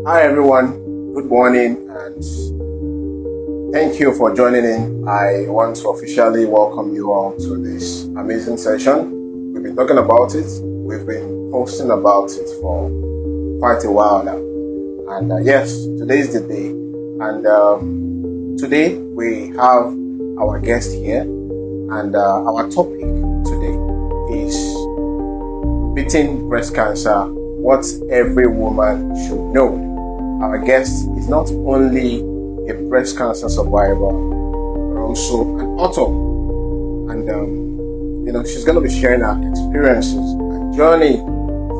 Hi everyone, good morning and thank you for joining in. I want to officially welcome you all to this amazing session. We've been talking about it, we've been posting about it for quite a while now. And yes, today is the day. And today we have our guest here, and our topic today is beating breast cancer, what every woman should know. Our guest is not only a breast cancer survivor, but also an author. And, she's going to be sharing her experiences, her journey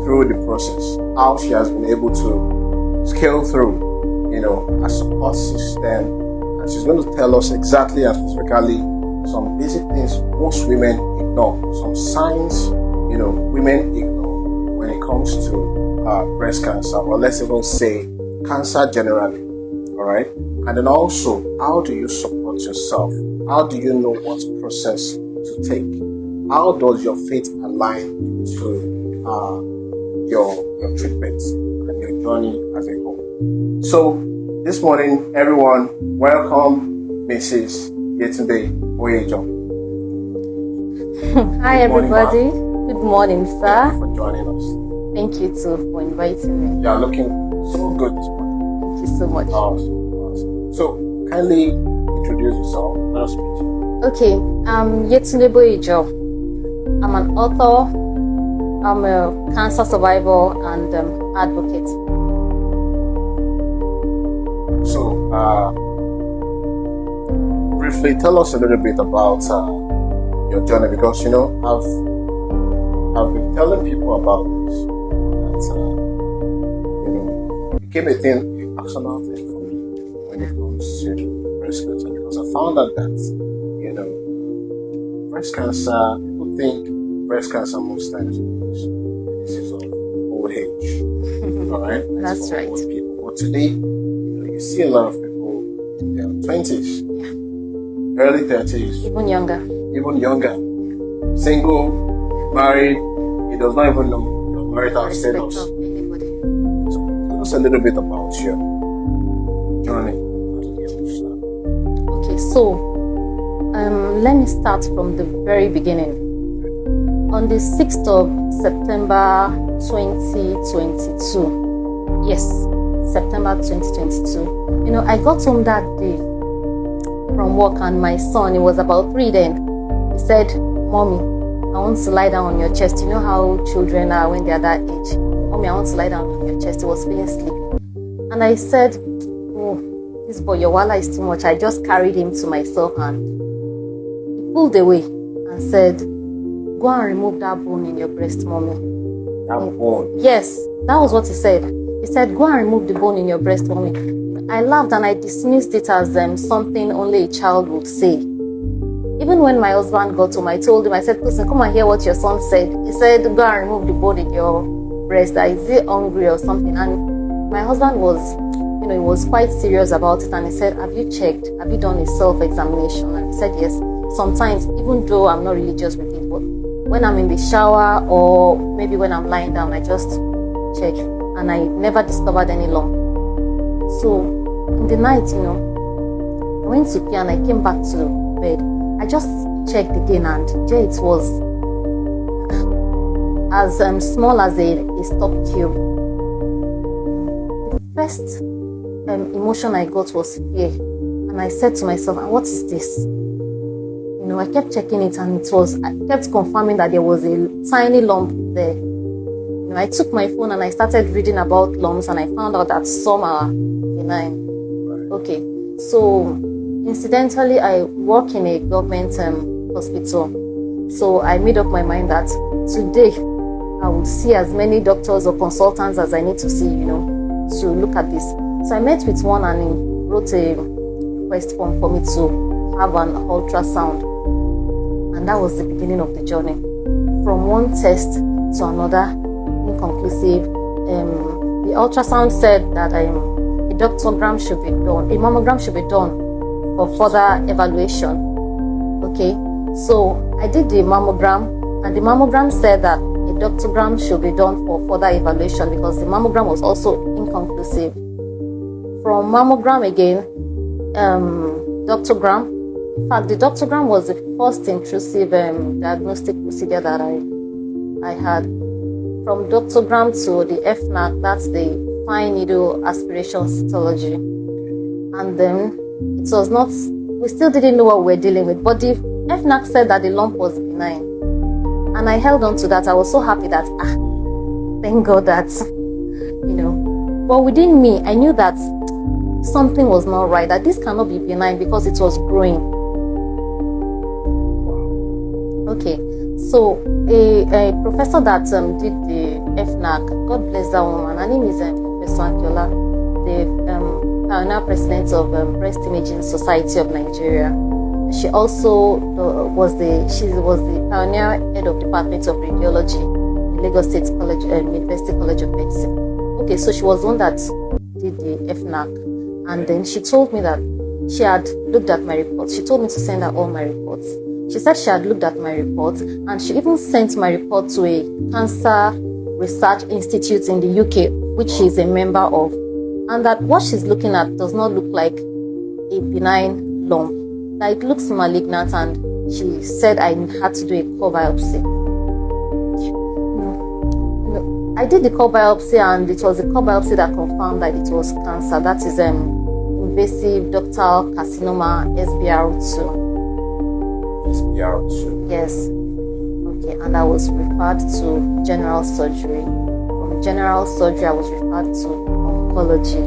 through the process, how she has been able to scale through, a support system. And she's going to tell us exactly and specifically some basic things most women ignore, some signs, women ignore when it comes to breast cancer, or let's even say cancer generally. All right. And then also, how do you support yourself? How do you know what process to take? How does your faith align to your treatment and your journey as a whole? So this morning, everyone, welcome Mrs. Yetunde Boyejo. Hi everybody. Good morning, sir. Thank you for joining us. Thank you too for inviting me. You are looking so good this morning. Thank you so much. Awesome. So, kindly introduce yourself. Let us meet you. Okay, I'm Yetunde Boyejo. I'm an author, I'm a cancer survivor and advocate. So, briefly tell us a little bit about your journey, because I've been telling people about this, that it became a personal thing for me when it comes to breast cancer, because I found out that breast cancer, people think breast cancer most times is of old age. All right, That's right. Old people. But today, you see a lot of people in their 20s, early 30s, Even younger. Single, married. He does not even know your marital status. So tell us a little bit about your journey. Okay, so let me start from the very beginning. On the 6th of September 2022, yes, September 2022, I got home that day from work, and my son, it was about 3 then, he said, "Mommy, I want to lie down on your chest." You know how children are when they are that age. "Mommy, I want to lie down on your chest." He was feeling sleepy. And I said, "Oh, this boy, your wala is too much." I just carried him to myself, and he pulled away and said, "Go and remove that bone in your breast, Mommy." That bone? Yes, that was what he said. He said, "Go and remove the bone in your breast, Mommy." I laughed and I dismissed it as something only a child would say. Even when my husband got home, I told him, I said, "Listen, come and hear what your son said." He said, "Go and remove the bone in your breast. Is he hungry or something?" And my husband was, he was quite serious about it. And he said, "Have you checked? Have you done a self-examination?" And I said, "Yes." Sometimes, even though I'm not religious with it, but when I'm in the shower or maybe when I'm lying down, I just check. And I never discovered any lump. So in the night, I went to pee and I came back to bed. I just checked again, and there it was, as small as a stop cube. The first emotion I got was fear, and I said to myself, "What is this?" I kept checking it, and I kept confirming that there was a tiny lump there. I took my phone and I started reading about lumps, and I found out that some are benign. Okay, so incidentally, I work in a government hospital. So I made up my mind that today I would see as many doctors or consultants as I need to see, to look at this. So I met with one, and he wrote a request form for me to have an ultrasound. And that was the beginning of the journey. From one test to another, inconclusive. The ultrasound said that a mammogram should be done for further evaluation. Okay, so I did the mammogram, and the mammogram said that a ductogram should be done for further evaluation because the mammogram was also inconclusive. from mammogram again, doctogram. In fact, the doctogram was the first intrusive diagnostic procedure that I had. From doctogram to the FNAC, that's the fine needle aspiration cytology. And then it was not, we still didn't know what we were dealing with, but the FNAC said that the lump was benign. And I held on to that. I was so happy that, thank God that, But within me, I knew that something was not right, that this cannot be benign because it was growing. Okay, so a professor that did the FNAC, God bless that woman, her name is Professor Ankyola, the pioneer president of Breast Imaging Society of Nigeria. She also was the pioneer head of Department of Radiology in Lagos State College University College of Medicine. Okay, so she was the one that did the FNAC, and then she told me that she had looked at my reports. She told me to send her all my reports. She said she had looked at my reports, and she even sent my report to a cancer research institute in the UK, which she is a member of, and that what she's looking at does not look like a benign lump, that it looks malignant, and she said I had to do a core biopsy. I did the core biopsy, and it was the core biopsy that confirmed that it was cancer. That is invasive ductal carcinoma, SBR2. SBR2. Yes. Okay, and I was referred to general surgery. From general surgery, I was referred to oncology,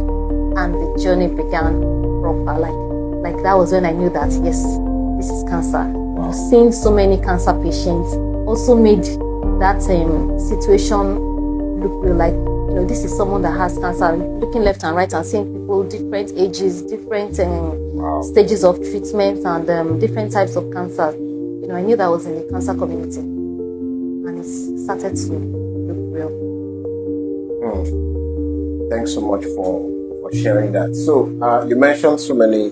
and the journey began proper. Like that was when I knew that yes, this is cancer. Wow. Seeing so many cancer patients also made that situation look real. Like, this is someone that has cancer. Looking left and right and seeing people different ages, different stages of treatment, and different types of cancer. I knew that I was in the cancer community, and it started to look real. Thanks so much for sharing that. So you mentioned so many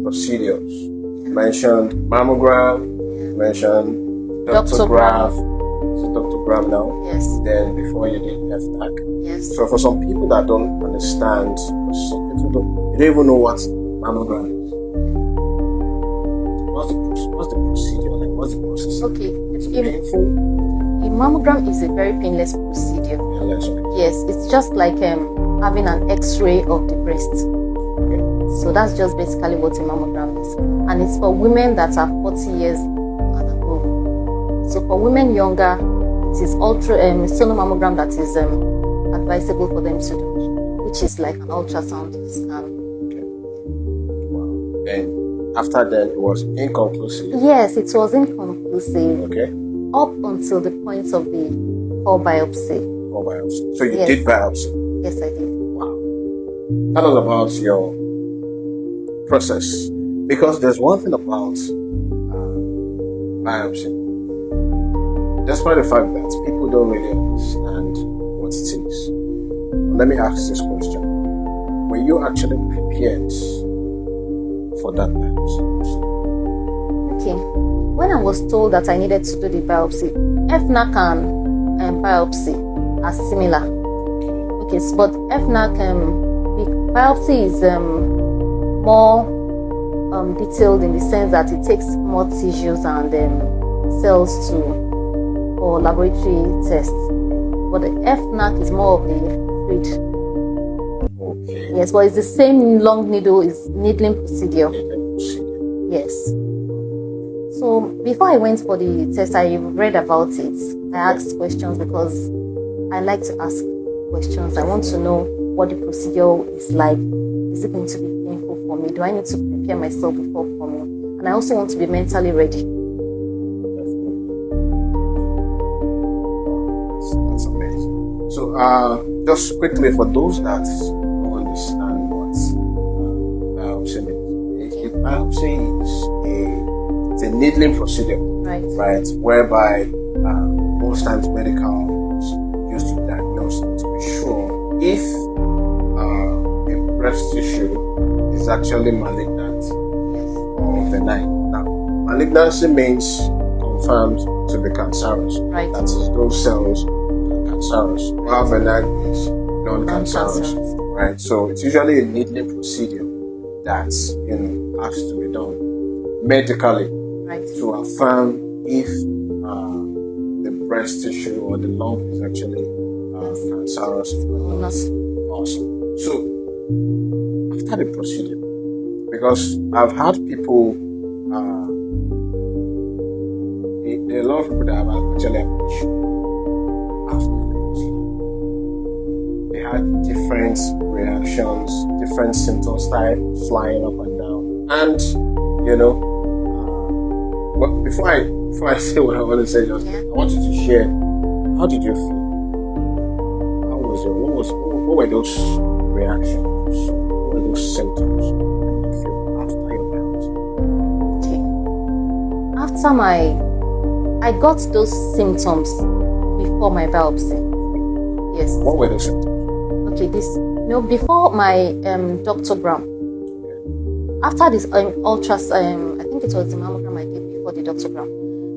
procedures. You mentioned mammogram, you mentioned doctograph. Doctogram now. Yes. Then before you did FNAC. Yes. So for some people that don't understand, some people they don't even know what mammogram is. What's the procedure? Like, what's the process? Okay. It's painful. A mammogram is a very painless procedure. Yes, it's just like having an X-ray of the breast. Okay. So that's just basically what a mammogram is, and it's for women that are 40 years and above. So for women younger, it is sono mammogram that is advisable for them to do, which is like an ultrasound scan. Okay. Wow. And after that, it was inconclusive. Yes, it was inconclusive. Okay. Up until the point of the core biopsy. Core biopsy. So you did biopsy. Yes, I did. Wow. Tell us about your process, because there's one thing about biopsy. Despite the fact that people don't really understand what it is, let me ask this question. Were you actually prepared for that biopsy? Okay. When I was told that I needed to do the biopsy, FNAC and biopsy are similar. Okay, but FNAC, the biopsy is more detailed in the sense that it takes more tissues and cells for laboratory tests. But the FNAC is more of the fluid. Okay. Yes, but it's the same long needle, is needling procedure. Yes. So before I went for the test, I read about it. I asked questions because I like to ask questions. I want to know what the procedure is like. Is it going to be painful for me? Do I need to prepare myself before coming? And I also want to be mentally ready. That's amazing. So just quickly, for those that don't understand what biopsy means, a biopsy is a needling procedure, right? Whereby most times medical is used to diagnose to be sure if a breast tissue is actually malignant or benign. Now, malignancy means confirmed to be cancerous. Right. That is, those cells are cancerous. While benign is non-cancerous. right? So it's usually a needling procedure that's asked to be done medically, Right. to affirm if the breast tissue or the lump is actually cancerous or not. Awesome. So after the procedure, because I've had people, there are a lot of people that have actually had issue after the procedure. They had different reactions, different symptoms started flying up and down. And but before I say what I want to say, I want you to share, how did you feel? How was it? What were those reactions? What were those symptoms that you feel after your biopsy? Okay. After I got those symptoms before my biopsy. Yes. What were those symptoms? Okay, before my doctogram. After this ultrasound, I think it was the mammogram I did before the doctogram.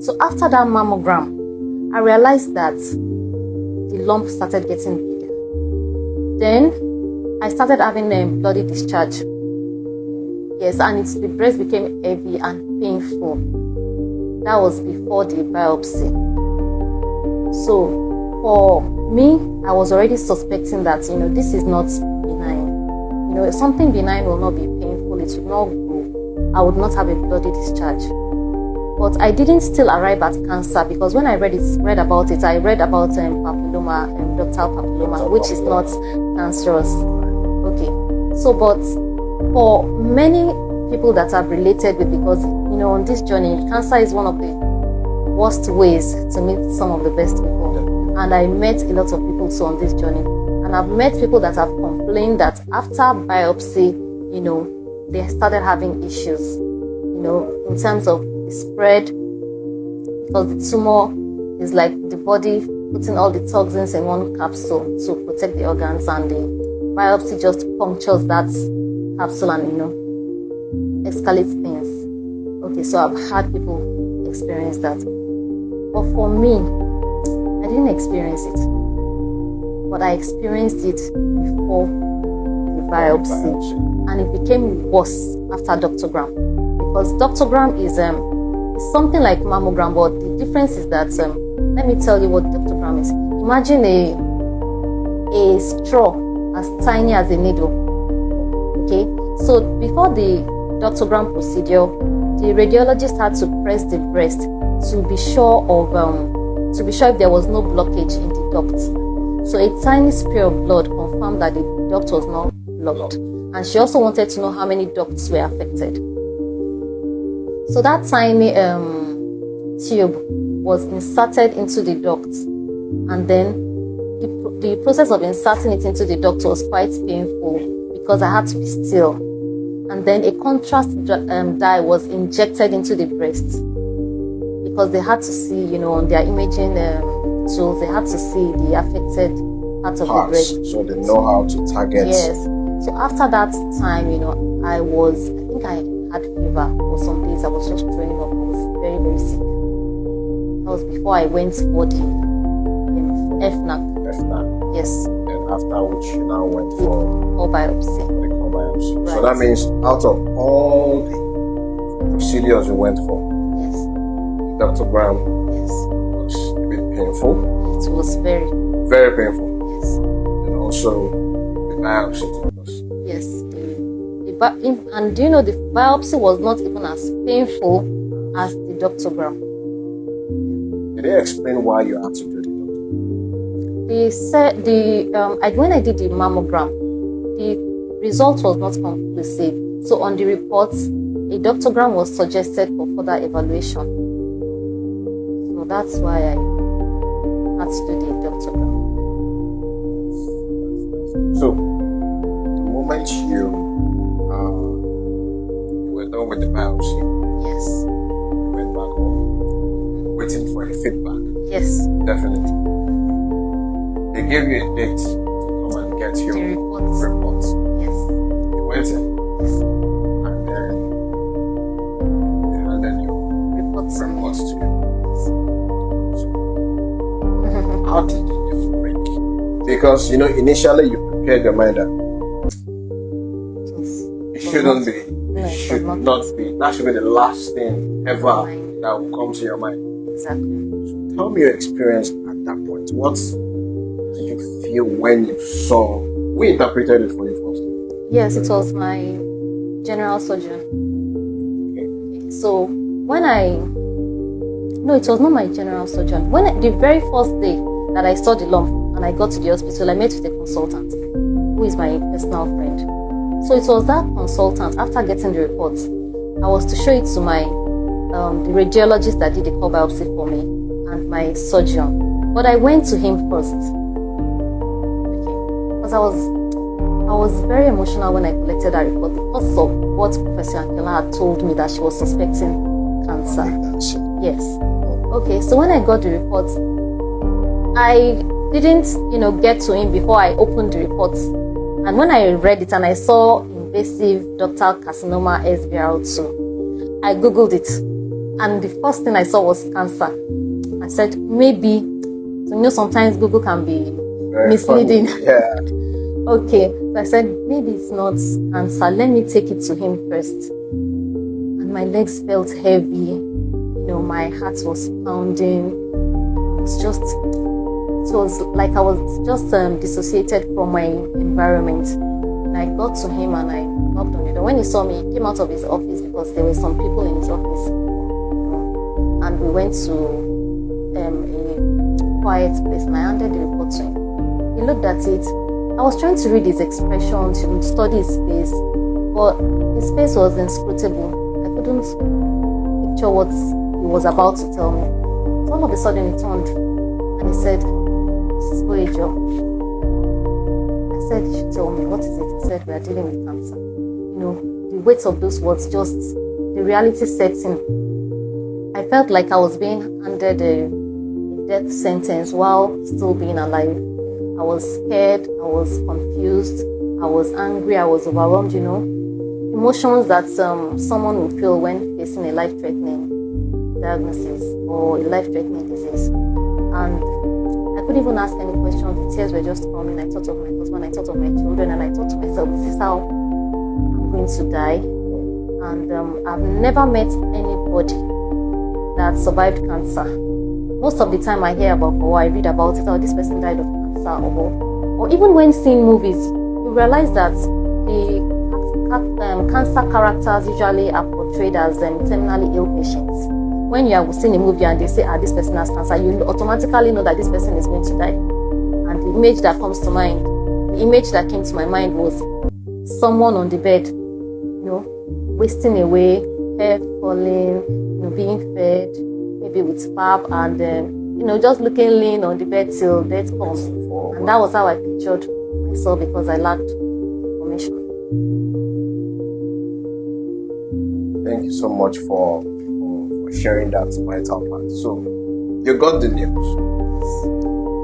So after that mammogram, I realized that the lump started getting bigger. Then I started having a bloody discharge. Yes, and the breast became heavy and painful. That was before the biopsy. So for me, I was already suspecting that this is not benign. If something benign will not be painful, it will not grow. I would not have a bloody discharge. But I didn't still arrive at cancer, because when I read about it, I read about papilloma, ductal papilloma, which is not cancerous. Okay. So, but for many people that I've related with, because on this journey, cancer is one of the worst ways to meet some of the best people. And I met a lot of people too on this journey. And I've met people that have complained that after biopsy, they started having issues, in terms of the spread, because the tumor is like the body putting all the toxins in one capsule to protect the organs, and the biopsy just punctures that capsule and, escalates things. Okay, so I've had people experience that. But for me, I didn't experience it. But I experienced it before the biopsy. And it became worse after doctogram. Because doctogram is something like mammogram, but the difference is that, let me tell you what doctogram is. Imagine a straw as tiny as a needle. Okay? So before the doctogram procedure, the radiologist had to press the breast to be sure if there was no blockage in the duct. So a tiny spear of blood confirmed that the duct was not blocked. And she also wanted to know how many ducts were affected. So that tiny tube was inserted into the duct, and then the process of inserting it into the duct was quite painful because I had to be still. And then a contrast dye was injected into the breast, because they had to see, on their imaging tools, they had to see the affected part of the breast. So they know how to target. Yes. So after that time, I think I had fever for some days. I was just throwing up. I was very, very sick. That was before I went for the FNAC. Yes. And after which you now went for core biopsy. the core biopsy. Right. So that means out of all the procedures you went for, Yes. the doctogram Yes. was a bit painful. It was very. Very painful. Yes. And also the biopsy too. Yes. And do you know the biopsy was not even as painful as the doctogram? Did they explain why you had to do the doctogram? They said when I did the mammogram, the result was not conclusive. So on the reports, a doctogram was suggested for further evaluation. So that's why I had to do the doctogram. So the moment you were done with the biopsy, Yes. you went back home, waiting for the feedback. Yes. Definitely. They gave you a date to come and get your The reports. reports. Yes. You went in, Yes. and then they handed your Reports. reports to you. So, how did you break? Because initially you prepared your mind that It was Shouldn't not- be. No, it was Should not. not be. That should be the last thing ever Mind. that will come to your mind. Exactly. Tell me your experience at that point. What did you feel when you saw? We interpreted it for you first. Yes, it was my general surgeon. Okay. So when no, it was not my general surgeon. The very first day that I saw the lump and I got to the hospital, I met with a consultant who is my personal friend. So it was that consultant, after getting the reports, I was to show it to my the radiologist that did the core biopsy for me and my surgeon. But I went to him first. Okay. Because I was very emotional when I collected that report because of what Professor Ankela had told me that she was suspecting cancer. That's it. Yes. Okay, so when I got the report, I didn't, get to him before I opened the report. And when I read it and I saw invasive ductal carcinoma SBRL2, I googled it. And the first thing I saw was cancer. I said, maybe, sometimes Google can be Very misleading. funny. Yeah. Okay, so I said, maybe it's not cancer. Let me take it to him first. And my legs felt heavy. My heart was pounding. It was like I was just dissociated from my environment. And I got to him and I knocked on the door. When he saw me, he came out of his office because there were some people in his office. And we went to a quiet place and I handed the report to him. He looked at it. I was trying to read his expression, to study his face, but his face was inscrutable. I couldn't picture what he was about to tell me. So all of a sudden he turned and he said, "Mrs. Boyejo." I said, "You should tell me, what is it?" He said, "We are dealing with cancer." The weight of those words, just the reality sets in. I felt like I was being handed a death sentence while still being alive. I was scared, I was confused, I was angry, I was overwhelmed, emotions that someone will feel when facing a life-threatening diagnosis or a life-threatening disease. And I couldn't even ask any questions. The tears were just coming. I thought of my husband, I thought of my children, and I thought to myself, this is how I'm going to die. And I've never met anybody that survived cancer. Most of the time I hear about or I read about it, this person died of cancer, or even when seeing movies, you realize that the cancer characters usually are portrayed as terminally ill patients. When you have seen a movie and they say, this person has cancer, you automatically know that this person is going to die. And the image that comes to mind, the image that came to my mind was someone on the bed, wasting away, hair falling, being fed, maybe with pap, and just looking lean on the bed till death comes. And that was how I pictured myself because I lacked information. Thank you so much for sharing that vital part. So, you got the news.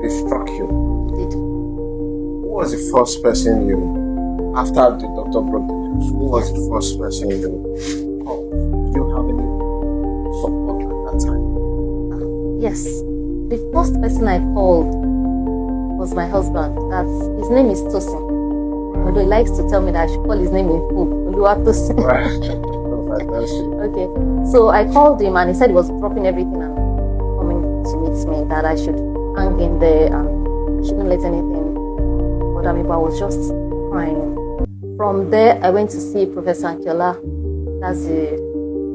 It struck you. It did. Who was the first person after the doctor broke the news, who was the first person you called? Did you have any support at that time? Yes. The first person I called was my husband. His name is Tosin. Although he likes to tell me that I should call his name in full. Oluwatosin. Okay. So I called him and he said he was dropping everything and coming to meet me, that I should hang in there and I shouldn't let anything bother me, but I was just crying. From there, I went to see Professor Ankela.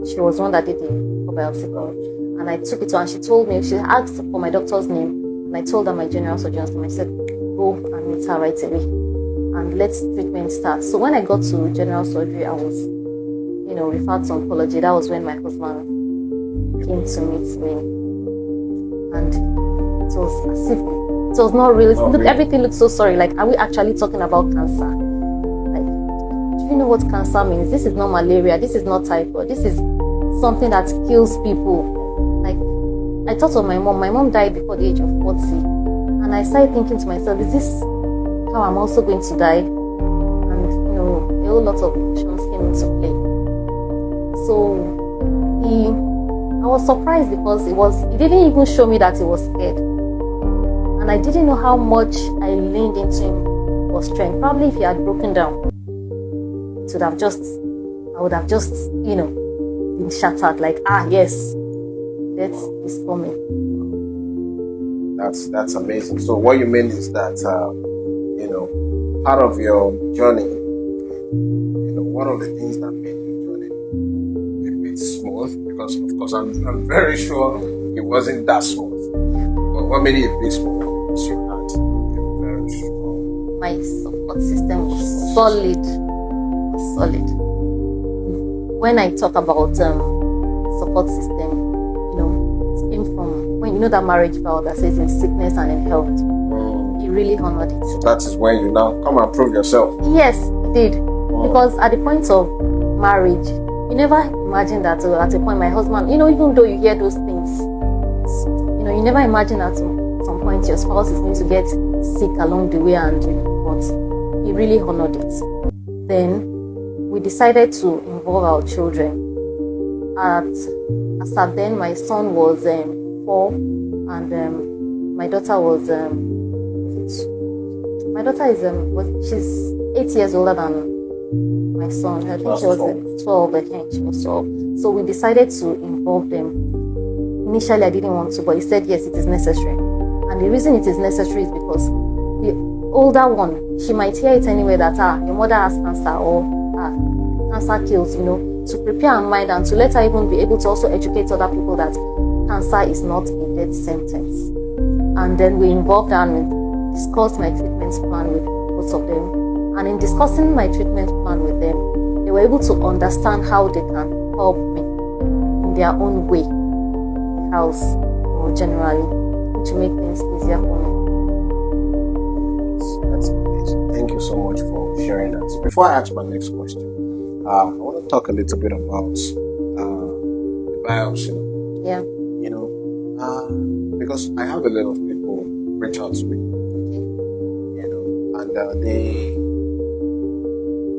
She was one that did the biopsy for me. And I took it to her and she told me, she asked for my doctor's name. And I told her my general surgeon's name. I said, go and meet her right away and let treatment start. So when I got to general surgery, I was, referred to oncology. That was when my husband came to meet me. And it was as if it was not really. Everything looked so sorry. Like, are we actually talking about cancer? Like, do you know what cancer means? This is not malaria. This is not typhoid. This is something that kills people. Like, I thought of my mom. My mom died before the age of 40. And I started thinking to myself, is this how I'm also going to die? And, a whole lot of emotions came into play. So, I was surprised because he didn't even show me that he was scared. And I didn't know how much I leaned into him for strength. Probably if he had broken down, I would have just, been shattered. Like, yes, death is coming. That's amazing. So what you mean is that part of your journey, one of the things that made your journey a bit smooth, because of course I'm very sure it wasn't that smooth. But what made it a bit smooth was you had a very strong. My support system was solid. When I talk about support system, it came from when that marriage vow that says in sickness and in health. He really honored it. So that is when you now come and prove yourself. Yes, he did. Because at the point of marriage, you never imagine that at a point my husband, even though you hear those things, you never imagine at some point your spouse is going to get sick along the way, but he really honored it. Then we decided to involve our children. As at then, my son was 4, and my daughter was she's 8 years older than my son. I think she was 12. I think she was 12. So we decided to involve them. Initially, I didn't want to, but he said yes, it is necessary. And the reason it is necessary is because the older one, she might hear it anywhere that your mother has cancer or cancer kills, to prepare her mind and to let her even be able to also educate other people that cancer is not a death sentence. And then we involved her and discussed my treatment plan with both of them. And in discussing my treatment plan with them, they were able to understand how they can help me in their own way, house or generally, to make things easier for me. That's amazing. Thank you so much for sharing that. So before I ask my next question, I want to talk a little bit about the biopsy. Yeah. Because I have a lot of people reach out to me, and they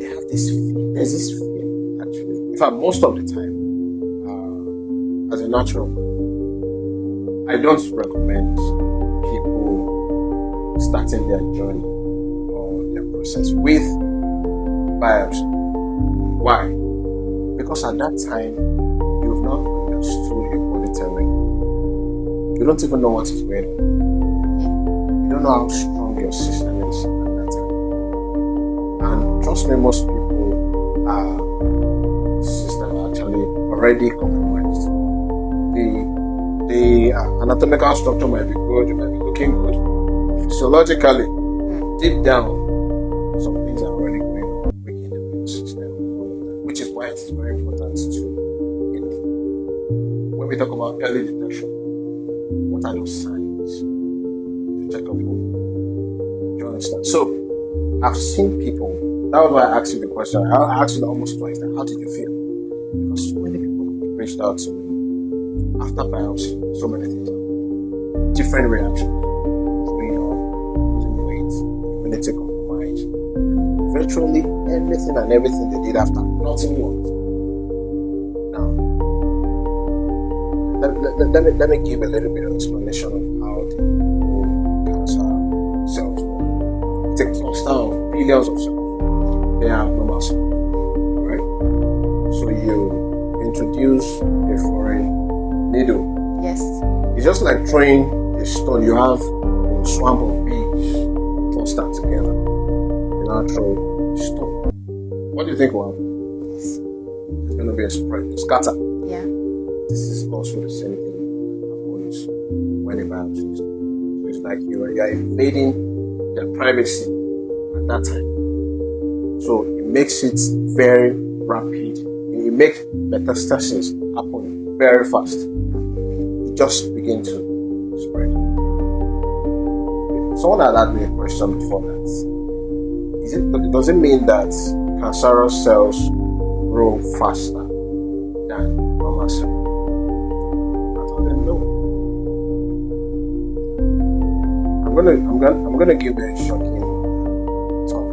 have this fear. There's this fear, actually. In fact, most of the time, as a natural man, I don't recommend people starting their journey or their process with biopsy. Why? Because at that time, you've not understood your body terrain. You don't even know what is going on. You don't know how strong your system is at that time. And trust me, most people system are actually already compromised. The anatomical structure might be good, you might be looking good. Physiologically, deep down, some things are already going on, breaking the immune system, which is why it's very important to, when we talk about early detection, what are those signs to check up for? Do you understand? So, I've seen people, that was why I asked you the question. I asked you almost twice, that, how did you feel? Because so many people reached out to me after biopsy, so many things, different reactions, weighing off, losing weight, immunity compromise, virtually anything and everything they did after, nothing worked. Now, let me give a little bit of explanation of how the whole cancer cells work. It's a cluster of billions of cells. They are abnormal cells, right? So you introduce a foreign needle. Yes. It's just like throwing a stone. You have a swamp of bees clustered together. You now throw a stone. What do you think will happen? Yes. There's going to be a spread, a scatter. Yeah. This is also the same thing that happens when a biopsy is done. So it's like you are invading their privacy at that time. So it makes it very rapid. It makes metastasis happen very fast. It just begins to spread. Someone had asked me a question before that. Does it mean that cancerous cells grow faster than normal cells? I told them no. I'm gonna give a shocking talk.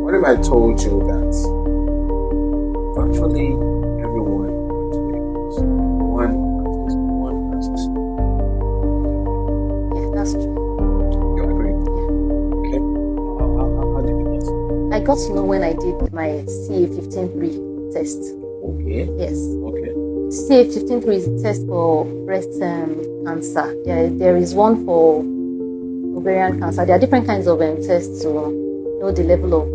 What if I told you that virtually everyone has one cancer cell? Yeah, that's true. You agree? Yeah. Okay. How did you get it? I I got to know when I did my CA 15-3 test. Okay. Yes. Okay. CA 15-3 is a test for breast cancer. There is one for ovarian cancer. There are different kinds of tests to know the level of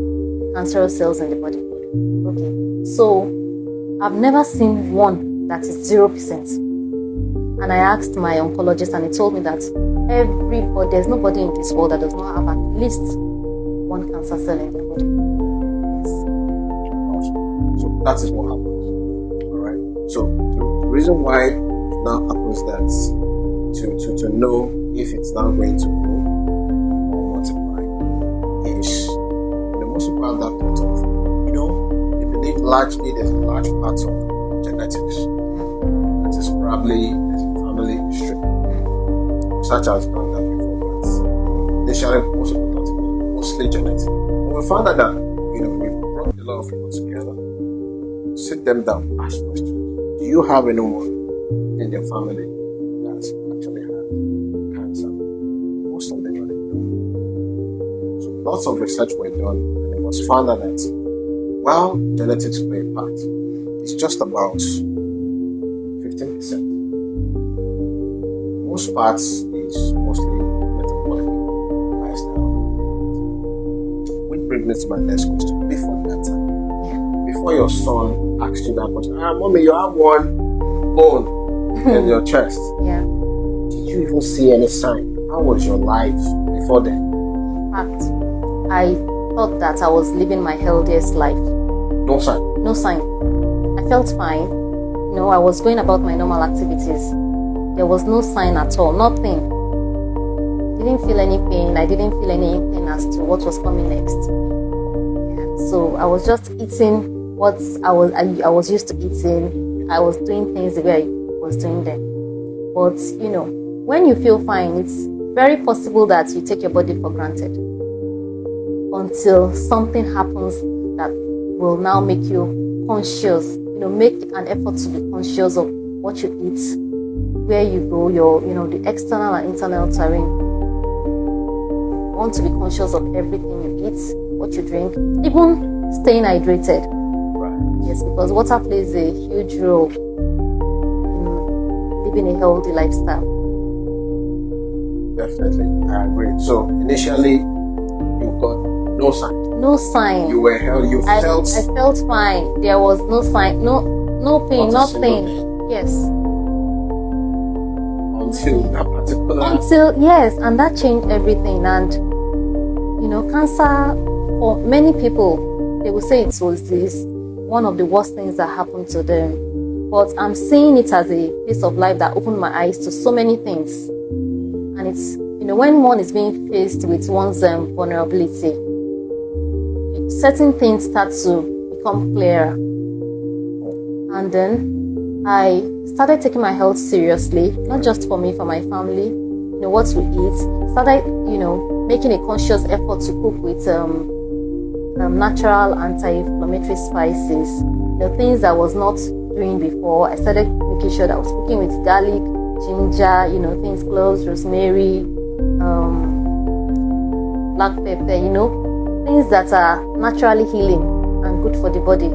cancerous cells in the body. Okay. So I've never seen one that is 0%. And I asked my oncologist, and he told me that there's nobody in this world that does not have at least one cancer cell in their body. Yes. Awesome. So that is what happens. All right. So the reason why it now happens that to know if it's now going to grow or multiply is the most important part of, they believe largely there's a large part of genetics. That is probably there's a family history. Research has done that before, but initially mostly genetic. But we found out that we brought a lot of people together, sit them down, ask questions. Do you have anyone in their family that's actually had cancer? Most of them don't. So lots of research were done, and it was found out that while genetics play a part, it's just about 15%. Most parts is mostly metabolic lifestyle. Which brings me to my next question. Before that time, before your son asked you that question, mommy, you have one bone in your chest. Yeah. Did you even see any sign? How was your life before then? In fact, I thought that I was living my healthiest life. No sign. No sign. I felt fine. I was going about my normal activities. There was no sign at all. Nothing. I didn't feel any pain. I didn't feel any inkling as to what was coming next. Yeah. So I was just eating what I was used to eating. I was doing things the way I was doing them. But when you feel fine, it's very possible that you take your body for granted until something happens that will now make you conscious. Make an effort to be conscious of what you eat, where you go, the external and internal terrain. You want to be conscious of everything you eat, what you drink, even staying hydrated. Right. Yes, because water plays a huge role in living a healthy lifestyle. Definitely, I agree. So initially, you got no sign. No sign. You were held. I felt fine. There was no sign. No pain. Nothing. Yes. Until that particular. Yes, and that changed everything. And cancer, for many people, they will say it was one of the worst things that happened to them. But I'm seeing it as a piece of life that opened my eyes to so many things. And it's when one is being faced with one's vulnerability, certain things start to become clearer. And then I started taking my health seriously, not just for me, for my family. What we eat. Started, making a conscious effort to cook with natural anti-inflammatory spices. The things I was not doing before, I started making sure that I was cooking with garlic, ginger, things, cloves, rosemary, black pepper, things that are naturally healing and good for the body.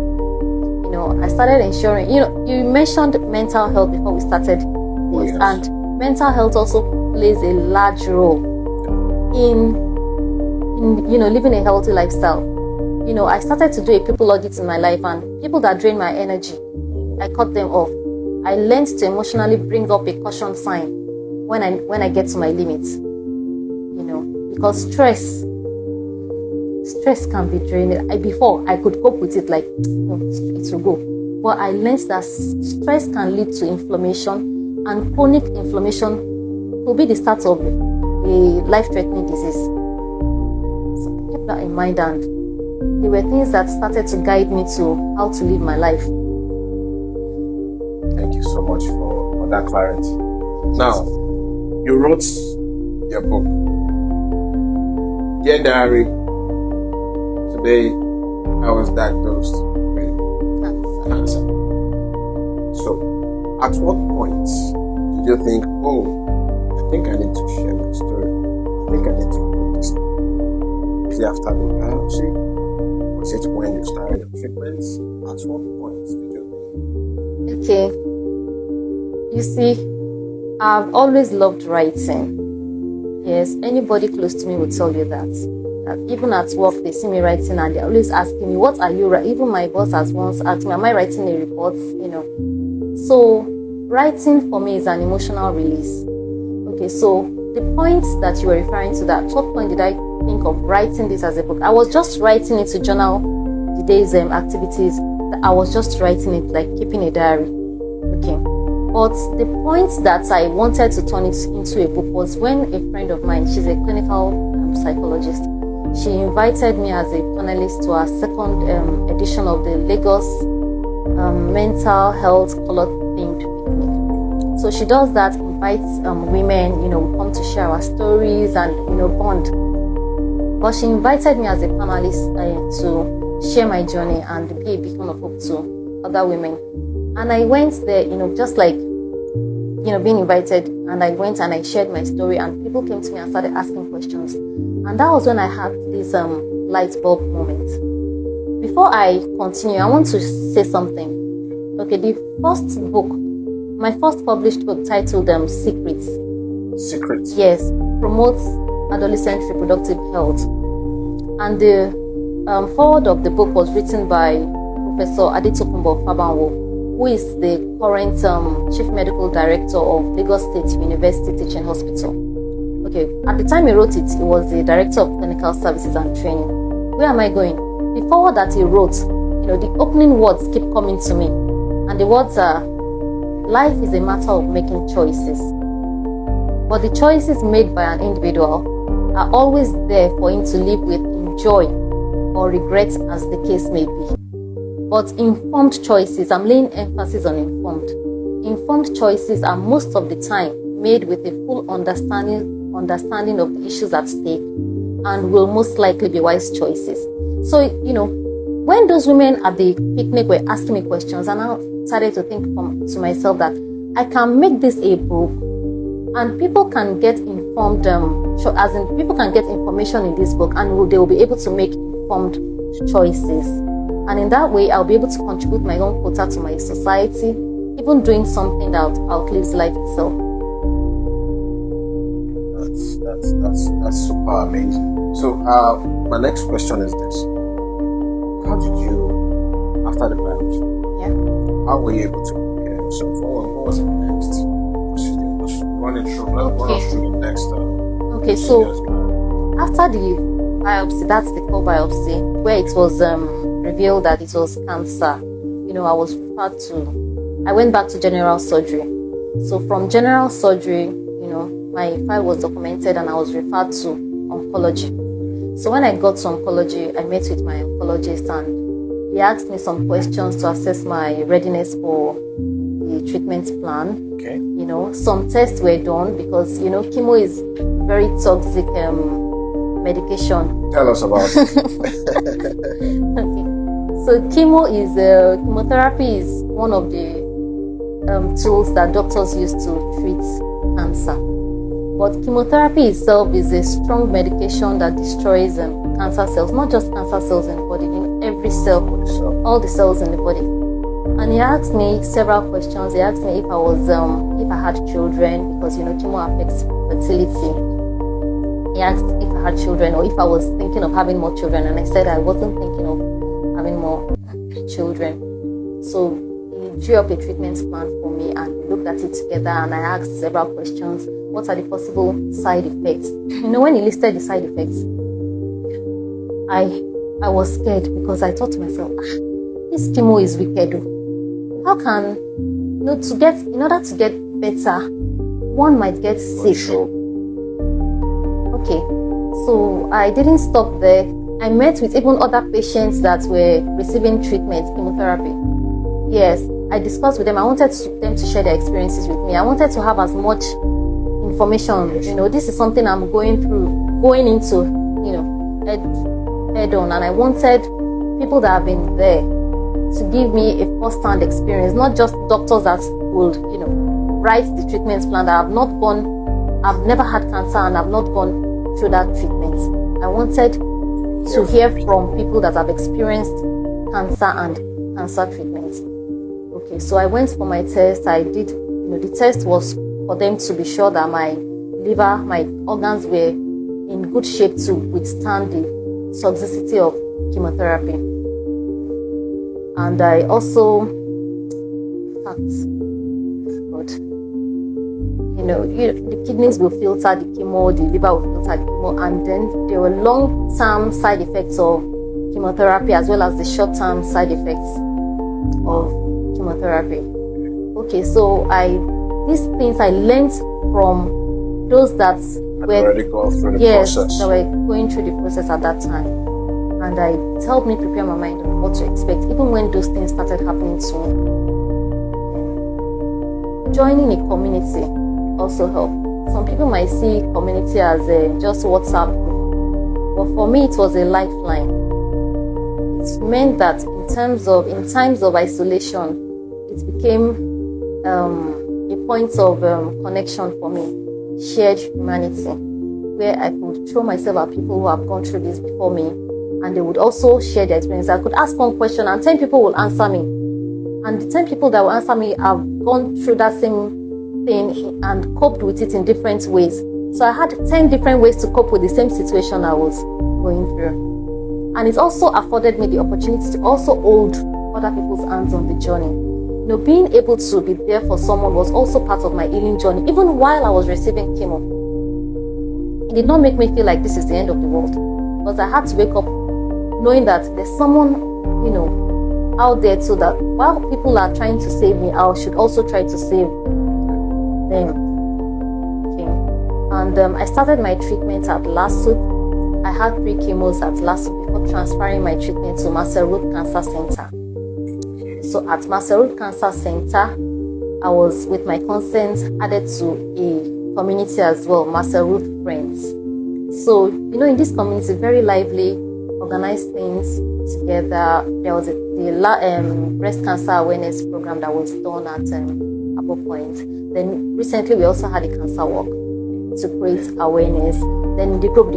I started ensuring, you mentioned mental health before we started this, yes. And mental health also plays a large role in living a healthy lifestyle. I started to do a people audit in my life, and people that drain my energy, I cut them off. I learned to emotionally bring up a caution sign when I get to my limits. Because stress can be draining. Before I could cope with it, like it will go. But I learned that stress can lead to inflammation, and chronic inflammation could be the start of a life-threatening disease. So I kept that in mind, and there were things that started to guide me to how to live my life. Thank you so much for that clarity. Now, you wrote your book, Dear Diary. Today, I was diagnosed with cancer. So, at what point did you think, I think I need to share my story? I think I need to put this. Was it after the biopsy? Was it when you started your treatments? At what point did you think? Okay. You see, I've always loved writing. Yes, anybody close to me would tell you that. That even at work, they see me writing and they're always asking me, what are you writing? Even my boss has once asked me, am I writing a report? So writing for me is an emotional release. Okay, so the point that you were referring to, that what point did I think of writing this as a book? I was just writing it to journal the day's activities. I was just writing it like keeping a diary. Okay. But the point that I wanted to turn it into a book was when a friend of mine, she's a clinical psychologist, she invited me as a panelist to our second edition of the Lagos Mental Health Color Themed Picnic. So she does that, invites women, we come to share our stories and, bond. But she invited me as a panelist to share my journey and be a beacon of hope to other women. And I went there, just like, being invited, and I went and I shared my story and people came to me and started asking questions. And that was when I had this light bulb moment. Before I continue, I want to say something. Okay, the first book, my first published book titled Secrets. Secrets? Yes, promotes adolescent reproductive health. And the foreword of the book was written by Professor Adetokunbo Fabanwo, who is the current Chief Medical Director of Lagos State University Teaching Hospital. Okay, at the time he wrote it, he was the Director of Clinical Services and Training. Where am I going? The foreword that he wrote, the opening words keep coming to me. And the words are, life is a matter of making choices. But the choices made by an individual are always there for him to live with joy or regret, as the case may be. But informed choices, I'm laying emphasis on informed. Informed choices are most of the time made with a full understanding of the issues at stake and will most likely be wise choices. So, when those women at the picnic were asking me questions, and I started to think to myself that I can make this a book and people can get informed, people can get information in this book and they will be able to make informed choices. And in that way, I'll be able to contribute my own quota to my society, even doing something that outlives life itself. That's super amazing. So, my next question is this: how did you, after the biopsy, how were you able to prepare yourself? What was the next procedure? Just run us through the next. Okay, so after the biopsy, that's the core biopsy, where it was revealed that it was cancer. I went back to general surgery. So from general surgery, my file was documented and I was referred to oncology. So when I got to oncology, I met with my oncologist and he asked me some questions to assess my readiness for the treatment plan. Okay. Some tests were done because, chemo is very toxic medication. Tell us about it. Okay. So chemotherapy is one of the tools that doctors use to treat cancer. But chemotherapy itself is a strong medication that destroys cancer cells, not just cancer cells in the body, every cell, all the cells in the body. And he asked me several questions. He asked me if I had children, because chemo affects fertility. He asked if I had children or if I was thinking of having more children, and I said I wasn't thinking of having more children. So he drew up a treatment plan for me and we looked at it together, and I asked several questions. What are the possible side effects? When he listed the side effects, I was scared because I thought to myself, this chemo is wicked. How can, in order to get better, one might get sick. Sure. Okay, so I didn't stop there. I met with even other patients that were receiving treatment, chemotherapy. Yes, I discussed with them. I wanted them to share their experiences with me. I wanted to have as much information. This is something I'm going into, head on. And I wanted people that have been there to give me a first-hand experience, not just doctors that would, write the treatment plan that I've never had cancer and I've not gone through that treatment. I wanted to hear from people that have experienced cancer and cancer treatments. Okay, so I went for my test. I did, the test was for them to be sure that my liver, my organs were in good shape to withstand the toxicity of chemotherapy. And I also, the kidneys will filter the chemo, the liver will filter the chemo, and then there were long-term side effects of chemotherapy as well as the short-term side effects of chemotherapy. Okay, so these things I learned from those that were already gone through the process. that were going through the process at that time, and it helped me prepare my mind on what to expect, even when those things started happening to me. Joining a community also helped. Some people might see community as just WhatsApp, but for me it was a lifeline. It meant that in times of isolation, it became a point of connection for me, shared humanity, where I could throw myself at people who have gone through this before me, and they would also share their experience. I could ask one question and 10 people will answer me, and the 10 people that will answer me have gone through that same thing and coped with it in different ways. So I had 10 different ways to cope with the same situation I was going through. And it also afforded me the opportunity to also hold other people's hands on the journey. Being able to be there for someone was also part of my healing journey. Even while I was receiving chemo, it did not make me feel like this is the end of the world, because I had to wake up knowing that there's someone, out there, so that while people are trying to save me, I should also try to save them. Okay. And I started my treatment at LASUT. I had 3 chemos at LASUT before transferring my treatment to Marcel Root Cancer Center. So at Marcel Root Cancer Center, I was, with my consent, added to a community as well, Marcel Root Friends. So, in this community, very lively, organized things together. There was the breast cancer awareness program that was done at Apple Point. Then recently, we also had a cancer walk to create awareness. Then in the group,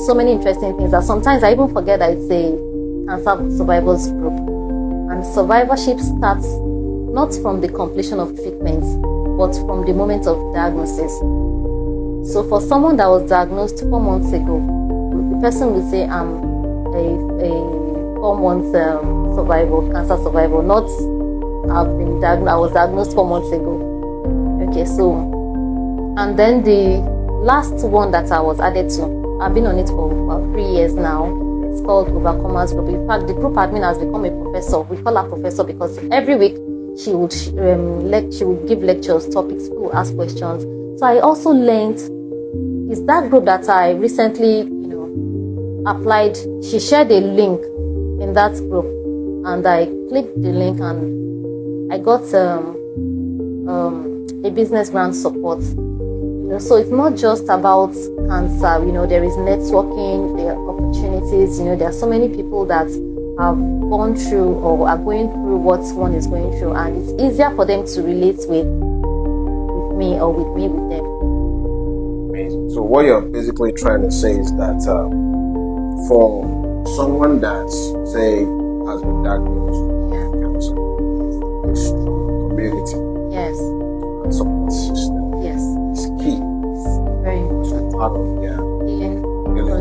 so many interesting things that sometimes I even forget that it's a cancer survivors group. And survivorship starts not from the completion of treatments, but from the moment of diagnosis. So for someone that was diagnosed 4 months ago, the person will say, I'm a 4-month cancer survivor, not I've been diagnosed, I was diagnosed 4 months ago. Okay, so, and then the last one that I was added to, I've been on it for about 3 years now. It's called Overcomers Group. In fact, the group admin has become a professor. We call her professor because every week she would give lectures, topics, people would ask questions. So I also learned, is that group that I recently, applied. She shared a link in that group, and I clicked the link, and I got a business grant support. So it's not just about cancer. There is networking, there are opportunities. There are so many people that have gone through or are going through what one is going through, and it's easier for them to relate with me or with me with them. Amazing. So what you're basically trying to say is that for someone that, say, has been diagnosed with cancer, a strong community, yes, and support system, yes, is key. It's very important. Part of their Healing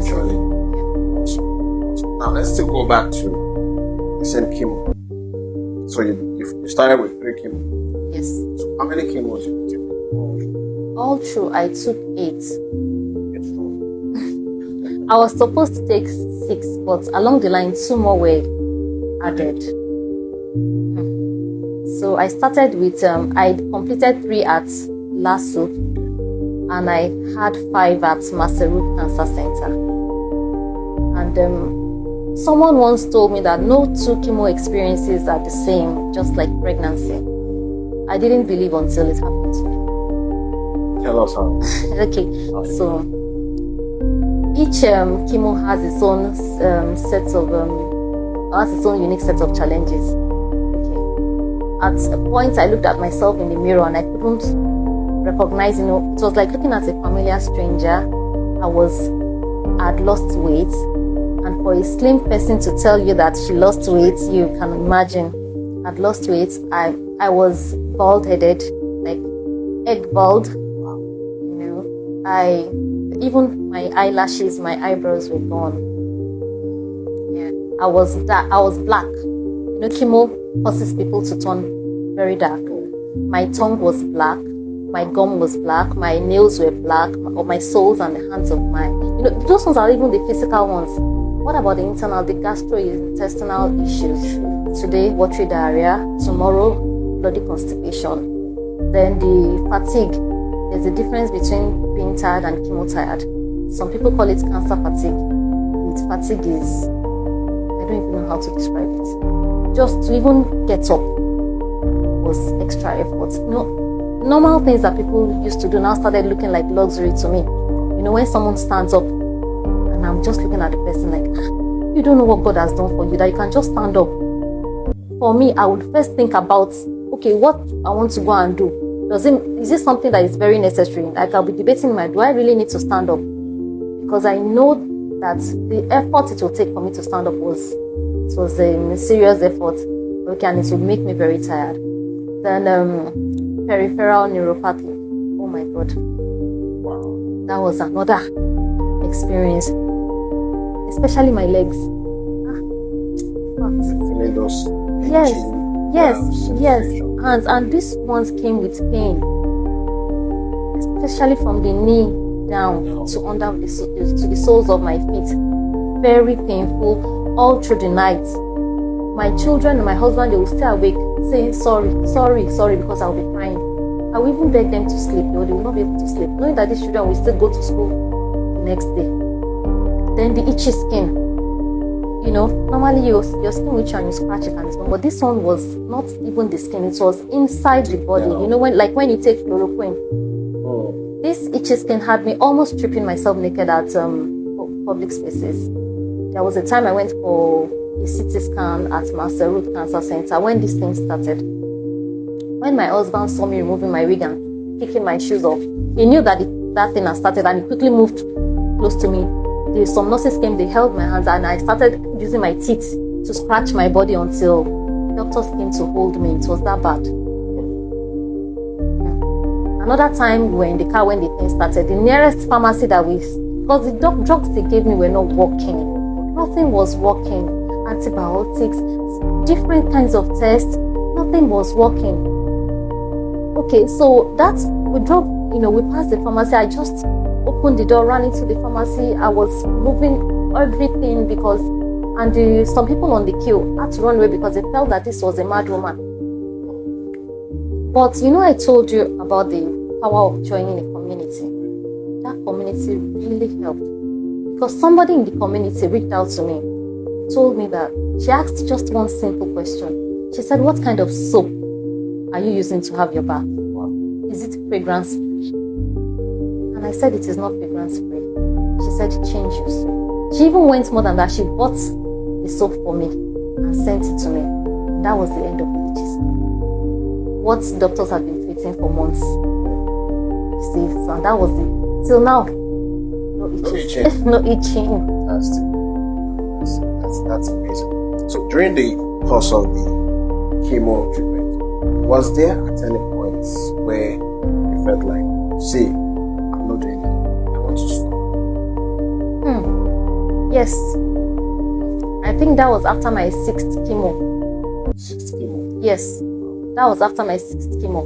journey. Awesome. Now let's still go back to the same chemo. So you started with 3 chemo. Yes. So how many chemos did you take? All through, I took 8. It's true. I was supposed to take 6, but along the line, 2 more were added. So I started with, I completed 3 at LASUT, and I had 5 at Marcel Root Cancer Center. And someone once told me that no 2 chemo experiences are the same, just like pregnancy. I didn't believe until it happened to me. Tell us how. Okay, so each chemo has its own unique set of challenges. Okay, at a point I looked at myself in the mirror and I couldn't recognize. It was like looking at a familiar stranger. I'd lost weight. And for a slim person to tell you that she lost weight, you can imagine. I'd lost weight. I was bald-headed, like egg bald. Even my eyelashes, my eyebrows were gone. Yeah, I was black. Chemo causes people to turn very dark. My tongue was black, my gum was black, my nails were black, my soles and the hands of those ones are even the physical ones. What about the internal, the gastrointestinal issues? Today, watery diarrhea. Tomorrow, bloody constipation. Then the fatigue. There's a difference between being tired and chemo tired. Some people call it cancer fatigue. With fatigue is, I don't even know how to describe it. Just to even get up was extra effort. Normal things that people used to do now started looking like luxury to me. When someone stands up and I'm just looking at the person like, you don't know what God has done for you, that you can just stand up. For me, I would first think about, okay, what I want to go and do. Is this something that is very necessary? Like I'll be debating do I really need to stand up? Because I know that the effort it will take for me to stand up was a serious effort. Okay, and it would make me very tired. Then peripheral neuropathy. Oh my God. Wow. That was another experience. Especially my legs. Feeling those Yes. Hands, and these ones came with pain, especially from the knee down to under to the soles of my feet. Very painful all through the night. My children and my husband, they will stay awake saying sorry, because I'll be crying. I will even beg them to sleep, though they will not be able to sleep, knowing that these children will still go to school the next day. Then the itchy skin. Normally your skin will itch and you scratch it and it's gone. But this one was not even the skin, it was inside the body. When you take chloroquine. This itchy skin had me almost tripping myself naked at public spaces. There was a time I went for a CT scan at Master Root Cancer Center when this thing started. When my husband saw me removing my wig and kicking my shoes off, he knew that that thing had started and he quickly moved close to me. Some nurses came, they held my hands and I started using my teeth to scratch my body until doctors came to hold me. It was that bad. Another time we were in the car when the thing started, the nearest pharmacy because the drugs they gave me were not working. Nothing was working. Antibiotics, different kinds of tests, nothing was working. Okay, so we drove, we passed the pharmacy. I just opened the door, ran into the pharmacy. I was moving everything some people on the queue had to run away because they felt that this was a mad woman. But I told you about the power of joining a community. That community really helped because somebody in the community reached out to me, told me that she asked just one simple question. She said, "What kind of soap are you using to have your bath? Is it fragrance free?" And I said, "It is not fragrance free." She said, "Change your soap." She even went more than that. She bought the soap for me and sent it to me. And that was the end of the itches. What doctors have been treating for months. You see, so that was it. Till now, no itches. No itching. That's amazing. So during the course of the chemo treatment, was there at any point where you felt like, see, I'm not doing it, I want to stop? Yes. I think that was after my 6th chemo. 6th chemo? Yes. That was after my 6th chemo.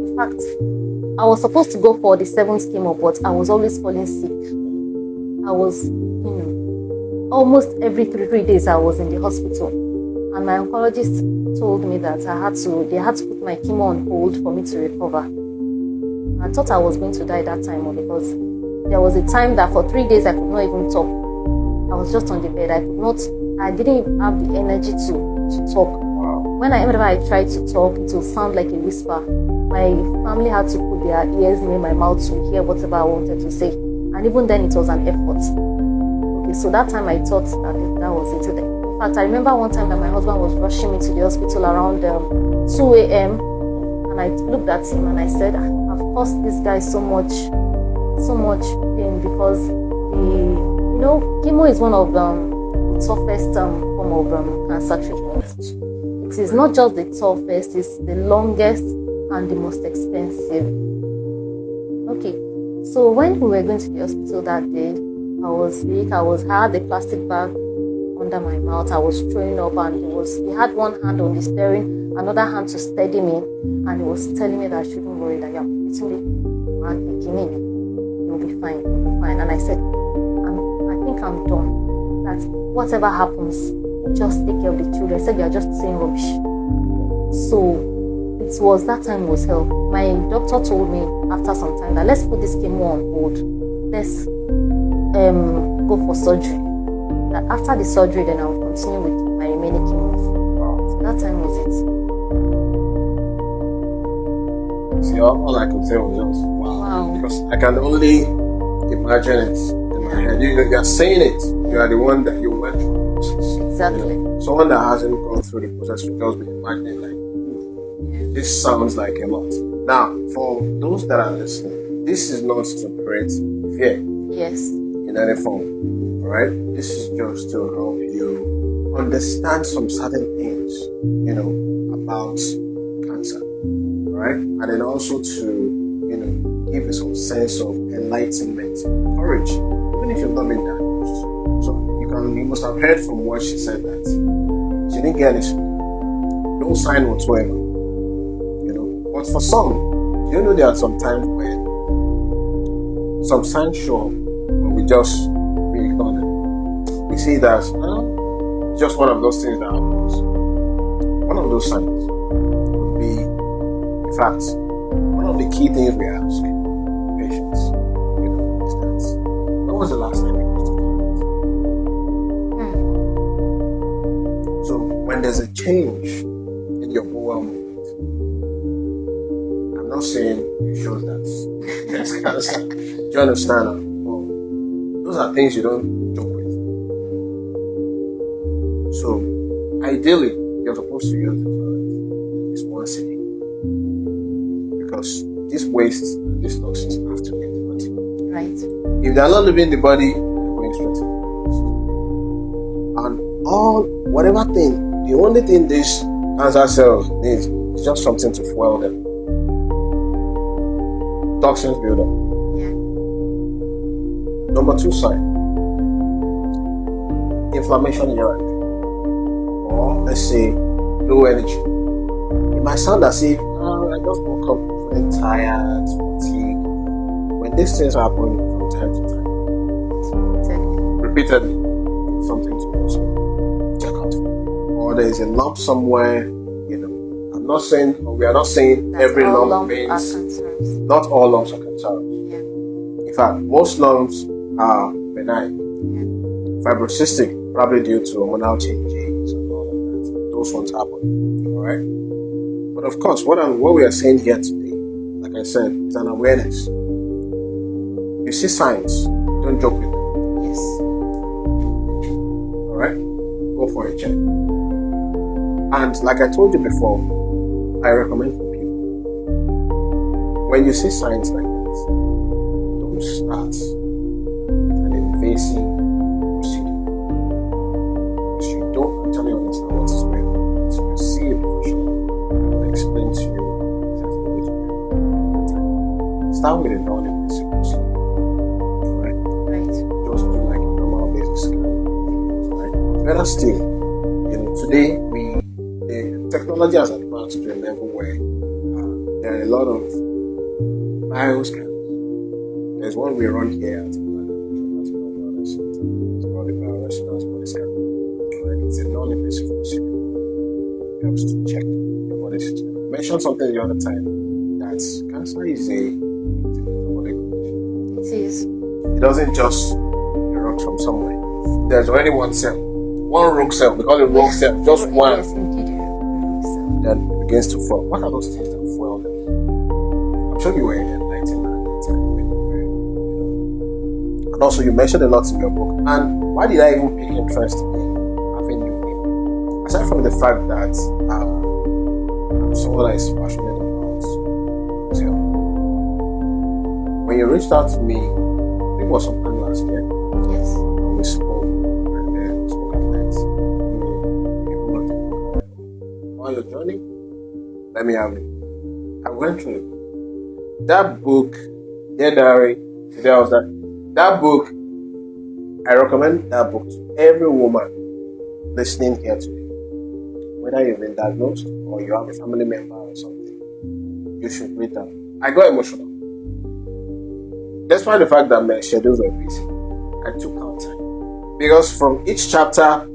In fact, I was supposed to go for the 7th chemo, but I was always falling sick. I was, almost every 3 days I was in the hospital. And my oncologist told me that they had to put my chemo on hold for me to recover. I thought I was going to die that time because there was a time that for 3 days I could not even talk. I was just on the bed. I didn't even have the energy to talk. Whenever I tried to talk, it would sound like a whisper. My family had to put their ears near my mouth to hear whatever I wanted to say. And even then, it was an effort. Okay, so that time I thought that was it. In fact, I remember one time that my husband was rushing me to the hospital around 2 a.m. And I looked at him and I said, I've caused this guy so much pain because Chemo is one of the toughest form of cancer treatment. It is not just the toughest, it's the longest and the most expensive. Okay, so when we were going to the hospital that day, I was weak. I had a plastic bag under my mouth. I was throwing up, and he had one hand on the steering, another hand to steady me, and he was telling me that I shouldn't worry, that you're you'll be fine, you'll be fine. And I said, I think I'm done. That whatever happens, just take care of the children. I said, you're just saying rubbish. So it was that time was hell. My doctor told me after some time that let's put this chemo on hold. Let's go for surgery. That after the surgery, then I'll continue with my remaining chemos. So that time was it. See, all I could say was just wow. Because I can only imagine it in my head. You're saying it. You are the one that you went through the process. Exactly. Someone that hasn't gone through the process will just be imagining like, this sounds like a lot. Now, for those that are listening, this is not to create fear. Yes. In any form. Alright? This is just to help you understand some certain things, about cancer. Alright? And then also to, give you some sense of enlightenment, courage, even if you've not been diagnosed. So you must have heard from what she said that she didn't get anything. No sign whatsoever. But for some, there are some times when some signs show up, but we ignore them. We see that just one of those things that happens. One of those signs would be, in fact, one of the key things we ask patients, is that when was the last time you used the toilet? So when there's a change in your bowel movement, I'm not saying it shows that there's cancer. Do you understand? Those are things you don't joke with. So, ideally, you're supposed to use the toilet at least once a day. Because these wastes and these toxins have to leave the body. Right. If they're not leaving the body, they're going straight to the waste. And whatever thing, the only thing these cancer cells need is just something to fuel them. Toxins build up. Number 2 sign, inflammation here and there, or let's say low energy. It might sound as if I just woke up feeling tired, fatigued. When these things happen from time to time, repeatedly, it's something to also check out for. Or there is a lump somewhere. I'm not saying, or we are not saying that every lump means. Not all lumps are cancerous. Yeah. In fact, most lumps are benign. Fibrocystic, probably due to hormonal changes and all of that. Those ones happen. Alright? But of course, what we are saying here today, like I said, is an awareness. You see signs, don't joke with them. Yes. Alright? Go for a check. And like I told you before, I recommend for people, when you see signs like that, don't start an invasive procedure. Because you don't actually understand what is going on. So you see a professional who will explain to you exactly what is going on. Start with a non-invasive procedure. Alright? Right. Just do like a normal basic scan. Right? Better still, today the technology has advanced to a level where there are a lot of bioscans. There's one we run here at It's called the bioresonance body scan. Right? It's a non-invasive procedure. It helps to check your body system. I mentioned something the other time that cancer is a metabolic condition. It is. It doesn't just erupt from somewhere. There's only one cell. One rogue cell. We call it rogue cell. Just one. Yes, indeed. Then it begins to fall. What are those things that fuel them? I'm sure you were enlightened at that time. And also, you mentioned a lot in your book. And why did I even pick interest in having you here? Aside from the fact that I'm someone that is passionate about health. When you reached out to me, I think it was sometime last year. Yes. We want your journey? Let me have it. I went through it. That book, Dear Diary, today I was that book, I recommend that book to every woman listening here today. Whether you've been diagnosed or you have a family member or something, you should read that. I got emotional. Despite the fact that my schedules were busy, I took out time. Because from each chapter,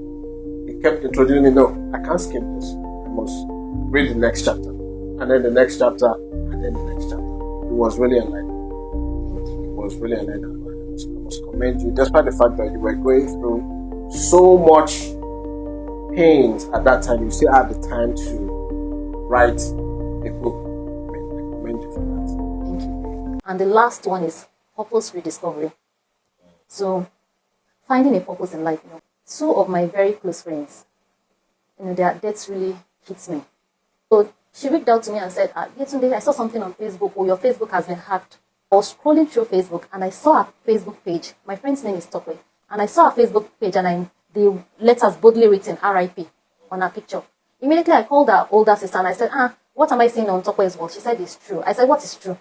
it kept introducing me, no, I can't skip this. I must read the next chapter. And then the next chapter, and then the next chapter. It was really enlightening. It was really enlightening. I must commend you, despite the fact that you were going through so much pains at that time, you still had the time to write a book. I commend you for that. Thank you. And the last one is purpose rediscovery. So, finding a purpose in life. Two of my very close friends, their deaths really hits me. So she reached out to me and said, Yetunde, I saw something on Facebook, or your Facebook has been hacked. I was scrolling through Facebook and I saw her Facebook page. My friend's name is Tokwe. And I saw her Facebook page and the letters boldly written RIP on her picture. Immediately I called her older sister and I said, what am I seeing on Tokwe's wall? She said, it's true. I said, what is true?